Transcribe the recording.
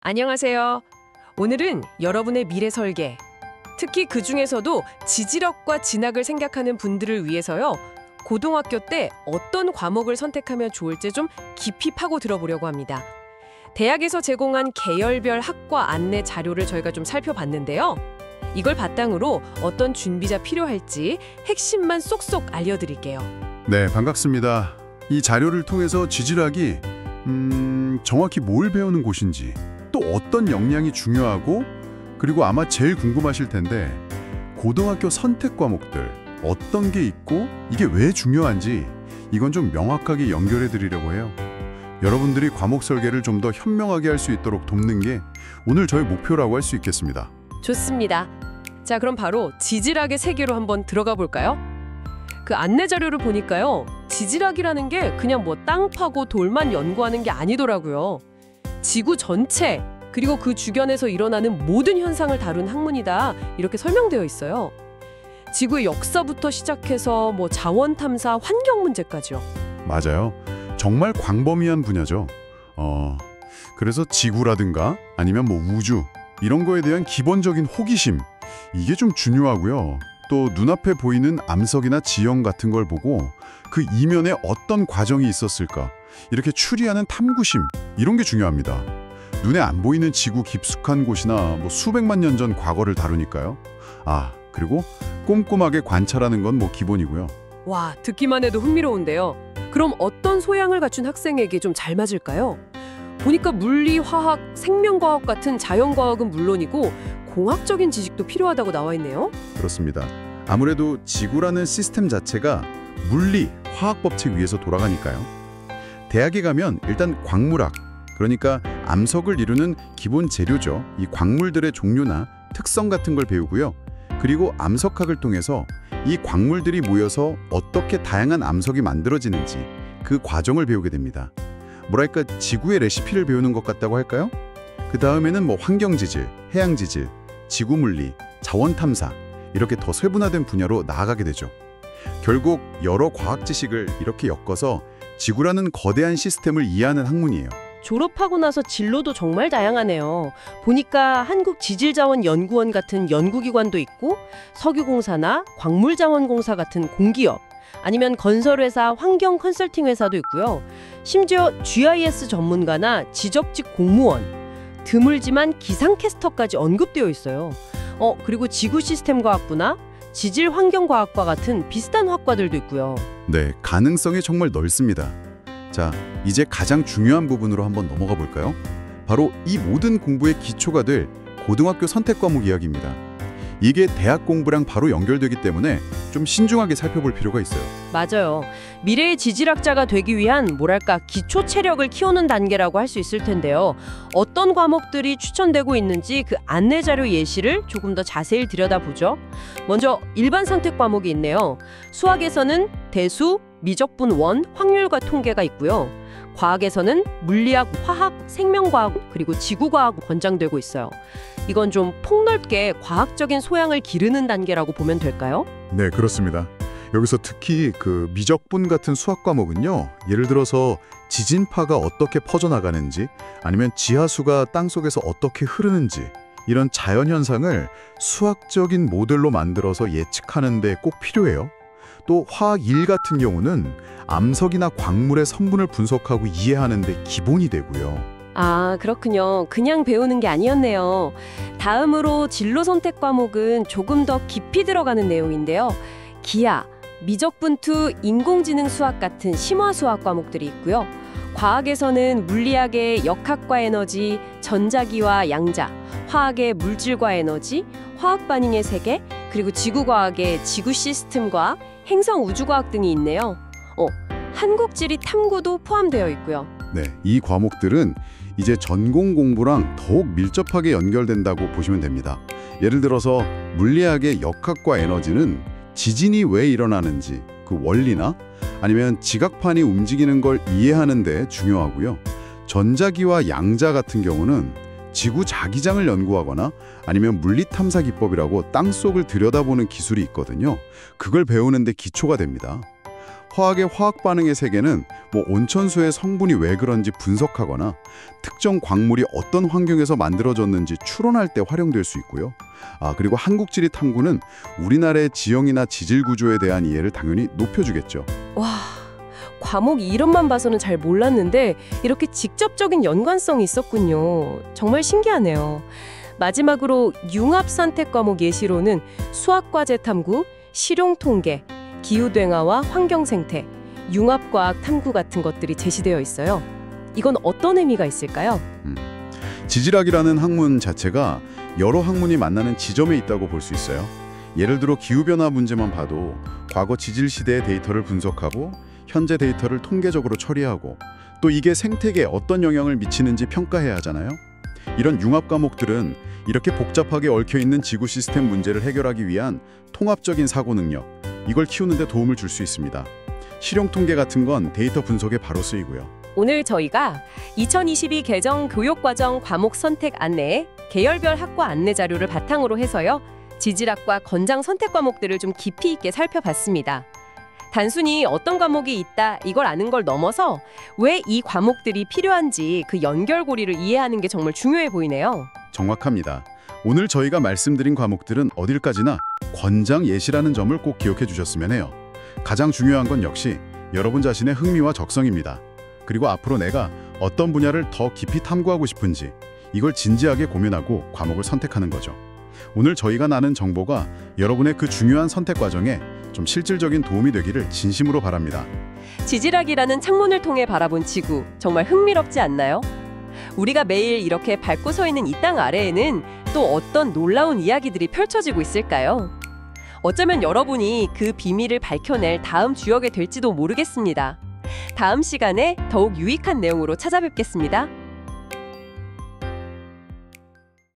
안녕하세요. 오늘은 여러분의 미래 설계, 특히 그 중에서도 지질학과 진학을 생각하는 분들을 위해서요. 고등학교 때 어떤 과목을 선택하면 좋을지 좀 깊이 파고 들어보려고 합니다. 대학에서 제공한 계열별 학과 안내 자료를 저희가 좀 살펴봤는데요. 이걸 바탕으로 어떤 준비가 필요할지 핵심만 쏙쏙 알려드릴게요. 네, 반갑습니다. 이 자료를 통해서 지질학이 정확히 뭘 배우는 곳인지, 또 어떤 역량이 중요하고, 그리고 아마 제일 궁금하실 텐데 고등학교 선택 과목들 어떤 게 있고 이게 왜 중요한지 이건 좀 명확하게 연결해 드리려고 해요. 여러분들이 과목 설계를 좀 더 현명하게 할 수 있도록 돕는 게 오늘 저희 목표라고 할 수 있겠습니다. 좋습니다. 자, 그럼 바로 지질학의 세계로 한번 들어가 볼까요? 그 안내 자료를 보니까요. 지질학이라는 게 그냥 뭐 땅 파고 돌만 연구하는 게 아니더라고요. 지구 전체, 그리고 그 주변에서 일어나는 모든 현상을 다룬 학문이다. 이렇게 설명되어 있어요. 지구의 역사부터 시작해서 뭐 자원 탐사, 환경 문제까지요. 맞아요. 정말 광범위한 분야죠. 그래서 지구라든가 아니면 뭐 우주 이런 거에 대한 기본적인 호기심, 이게 좀 중요하고요. 또 눈앞에 보이는 암석이나 지형 같은 걸 보고 그 이면에 어떤 과정이 있었을까, 이렇게 추리하는 탐구심, 이런 게 중요합니다. 눈에 안 보이는 지구 깊숙한 곳이나 뭐 수백만 년 전 과거를 다루니까요. 그리고 꼼꼼하게 관찰하는 건 뭐 기본이고요. 와, 듣기만 해도 흥미로운데요. 그럼 어떤 소양을 갖춘 학생에게 좀 잘 맞을까요? 보니까 물리, 화학, 생명과학 같은 자연과학은 물론이고 공학적인 지식도 필요하다고 나와 있네요. 그렇습니다. 아무래도 지구라는 시스템 자체가 물리, 화학 법칙 위에서 돌아가니까요. 대학에 가면 일단 광물학, 그러니까 암석을 이루는 기본 재료죠. 이 광물들의 종류나 특성 같은 걸 배우고요. 그리고 암석학을 통해서 이 광물들이 모여서 어떻게 다양한 암석이 만들어지는지 그 과정을 배우게 됩니다. 뭐랄까 지구의 레시피를 배우는 것 같다고 할까요? 그 다음에는 뭐 환경지질, 해양지질, 지구물리, 자원탐사, 이렇게 더 세분화된 분야로 나아가게 되죠. 결국 여러 과학 지식을 이렇게 엮어서 지구라는 거대한 시스템을 이해하는 학문이에요. 졸업하고 나서 진로도 정말 다양하네요. 보니까 한국지질자원연구원 같은 연구기관도 있고 석유공사나 광물자원공사 같은 공기업, 아니면 건설회사, 환경 컨설팅 회사도 있고요. 심지어 GIS 전문가나 지적직 공무원, 드물지만 기상캐스터까지 언급되어 있어요. 그리고 지구시스템과학부나 지질환경과학과 같은 비슷한 학과들도 있고요. 네, 가능성이 정말 넓습니다. 자, 이제 가장 중요한 부분으로 한번 넘어가 볼까요? 바로 이 모든 공부의 기초가 될 고등학교 선택 과목 이야기입니다. 이게 대학 공부랑 바로 연결되기 때문에 좀 신중하게 살펴볼 필요가 있어요. 맞아요. 미래의 지질학자가 되기 위한 뭐랄까 기초 체력을 키우는 단계라고 할 수 있을 텐데요. 어떤 과목들이 추천되고 있는지 그 안내 자료 예시를 조금 더 자세히 들여다보죠. 먼저 일반 선택 과목이 있네요. 수학에서는 대수, 미적분 원, 확률과 통계가 있고요. 과학에서는 물리학, 화학, 생명과학, 그리고 지구과학 권장되고 있어요. 이건 좀 폭넓게 과학적인 소양을 기르는 단계라고 보면 될까요? 네, 그렇습니다. 여기서 특히 그 미적분 같은 수학 과목은요. 예를 들어서 지진파가 어떻게 퍼져나가는지, 아니면 지하수가 땅속에서 어떻게 흐르는지, 이런 자연현상을 수학적인 모델로 만들어서 예측하는 데 꼭 필요해요. 또 화학 1 같은 경우는 암석이나 광물의 성분을 분석하고 이해하는 데 기본이 되고요. 그렇군요. 그냥 배우는 게 아니었네요. 다음으로 진로 선택 과목은 조금 더 깊이 들어가는 내용인데요. 기하, 미적분2, 인공지능 수학 같은 심화 수학 과목들이 있고요. 과학에서는 물리학의 역학과 에너지, 전자기와 양자, 화학의 물질과 에너지, 화학 반응의 세계, 그리고 지구과학의 지구 시스템과 행성 우주과학 등이 있네요. 한국지리 탐구도 포함되어 있고요. 네, 이 과목들은 이제 전공 공부랑 더욱 밀접하게 연결된다고 보시면 됩니다. 예를 들어서 물리학의 역학과 에너지는 지진이 왜 일어나는지 그 원리나, 아니면 지각판이 움직이는 걸 이해하는 데 중요하고요. 전자기와 양자 같은 경우는 지구 자기장을 연구하거나 아니면 물리탐사 기법이라고 땅속을 들여다보는 기술이 있거든요. 그걸 배우는 데 기초가 됩니다. 화학의 화학 반응의 세계는 뭐 온천수의 성분이 왜 그런지 분석하거나 특정 광물이 어떤 환경에서 만들어졌는지 추론할 때 활용될 수 있고요. 그리고 한국지리 탐구는 우리나라의 지형이나 지질 구조에 대한 이해를 당연히 높여주겠죠. 와, 과목 이름만 봐서는 잘 몰랐는데 이렇게 직접적인 연관성이 있었군요. 정말 신기하네요. 마지막으로 융합 선택 과목 예시로는 수학과제 탐구, 실용 통계, 기후동화와 환경 생태, 융합과학 탐구 같은 것들이 제시되어 있어요. 이건 어떤 의미가 있을까요? 지질학이라는 학문 자체가 여러 학문이 만나는 지점에 있다고 볼 수 있어요. 예를 들어 기후변화 문제만 봐도 과거 지질 시대의 데이터를 분석하고 현재 데이터를 통계적으로 처리하고 또 이게 생태계에 어떤 영향을 미치는지 평가해야 하잖아요. 이런 융합 과목들은 이렇게 복잡하게 얽혀있는 지구 시스템 문제를 해결하기 위한 통합적인 사고 능력, 이걸 키우는 데 도움을 줄 수 있습니다. 실용 통계 같은 건 데이터 분석에 바로 쓰이고요. 오늘 저희가 2022 개정 교육과정 과목 선택 안내, 계열별 학과 안내 자료를 바탕으로 해서요. 지질학과 건장 선택 과목들을 좀 깊이 있게 살펴봤습니다. 단순히 어떤 과목이 있다 이걸 아는 걸 넘어서 왜 이 과목들이 필요한지 그 연결고리를 이해하는 게 정말 중요해 보이네요. 정확합니다. 오늘 저희가 말씀드린 과목들은 어딜까지나 권장 예시라는 점을 꼭 기억해 주셨으면 해요. 가장 중요한 건 역시 여러분 자신의 흥미와 적성입니다. 그리고 앞으로 내가 어떤 분야를 더 깊이 탐구하고 싶은지 이걸 진지하게 고민하고 과목을 선택하는 거죠. 오늘 저희가 나눈 정보가 여러분의 그 중요한 선택 과정에 좀 실질적인 도움이 되기를 진심으로 바랍니다. 지질학이라는 창문을 통해 바라본 지구, 정말 흥미롭지 않나요? 우리가 매일 이렇게 밟고 서 있는 이 땅 아래에는 또 어떤 놀라운 이야기들이 펼쳐지고 있을까요? 어쩌면 여러분이 그 비밀을 밝혀낼 다음 주역이 될지도 모르겠습니다. 다음 시간에 더욱 유익한 내용으로 찾아뵙겠습니다.